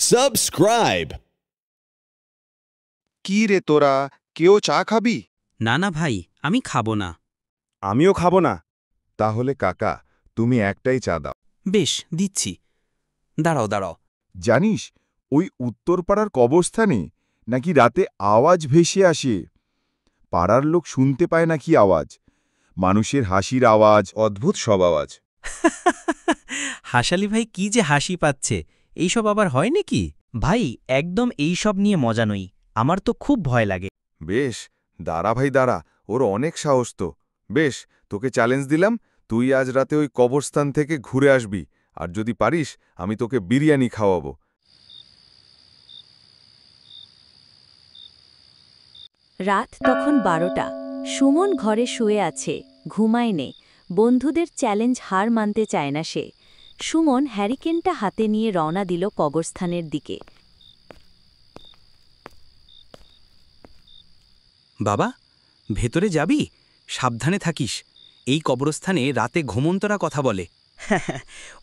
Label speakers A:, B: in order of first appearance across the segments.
A: Subscribe.
B: কি রে তোরা কেউ চা খাবি?
C: না না ভাই, আমি খাবো না।
B: আমিও খাবো না। তাহলে কাকা তুমি একটাই চা দাও।
C: বেশ, দিচ্ছি। দাঁড়াও দাঁড়াও।
B: জানিস ওই উত্তরপাড়ার কবরস্থানে নাকি রাতে আওয়াজ ভেসে আসে। পাড়ার লোক শুনতে পায় নাকি আওয়াজ, মানুষের হাসির আওয়াজ, অদ্ভুত সব আওয়াজ।
C: হাসালি ভাই কি যে হাসি পাচ্ছে, এইসব আবার হয় নাকি?
D: ভাই একদম এইসব নিয়ে মজা নই, আমার তো খুব ভয় লাগে।
B: বেশ, দাঁড়া ভাই দাঁড়া, ওর অনেক সাহস তো। বেশ, তোকে চ্যালেঞ্জ দিলাম, তুই আজ রাতে ওই কবরস্থান থেকে ঘুরে আসবি, আর যদি পারিস আমি তোকে বিরিয়ানি খাওয়াবো।
E: রাত তখন 12টা। সুমন ঘরে শুয়ে আছে, ঘুমায় নে। বন্ধুদের চ্যালেঞ্জ হার মানতে চায় না সে। সুমন হ্যারিকেনটা হাতে নিয়ে রওনা দিল কবরস্থানের দিকে।
C: বাবা, ভেতরে যাবি? সাবধানে থাকিস। এই কবরস্থানে রাতে ঘুমন্তরা কথা বলে।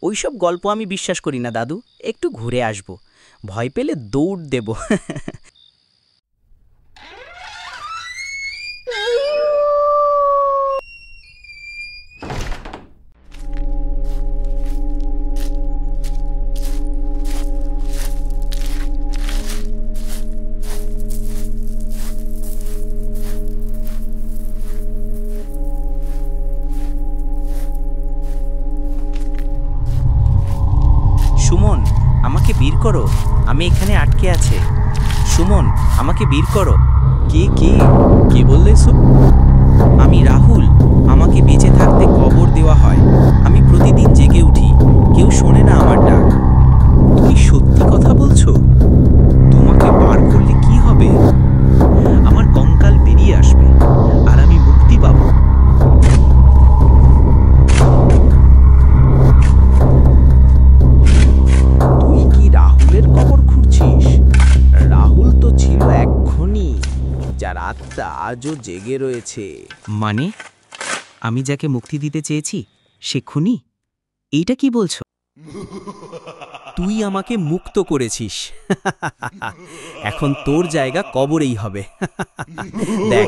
D: ওইসব গল্প আমি বিশ্বাস করি না দাদু, একটু ঘুরে আসব, ভয় পেলে দৌড় দেব। সুমন, আমাকে বের করো, আমি এখানে আটকে আছে। সুমন, আমাকে বের করো।
C: কে কে কে বললে এসব? আমি রাহুল। আমাকে বেঁচে থাকতে কবর দেওয়া হয়। আমি প্রতিদিন জেগে উঠি, কেউ শোনে না আমার ডাক। তুমি সত্যি কথা বলছো? তোমাকে বার করলে কি হবে?
D: আমার কঙ্কাল বেরিয়ে আসবে আর আমি মুক্তি পাব। তুই কি রাহুলের কবর খুঁড়ছিস? রাহুল তো ছিল এক খনি, যার আত্মা আজও জেগে রয়েছে।
C: মানে, আমি যাকে মুক্তি দিতে চেয়েছি সে খুনি? এইটা কি বলছো? তুই আমাকে মুক্ত করেছিস। এখন তোর জায়গা কবরেই হবে। দেখ,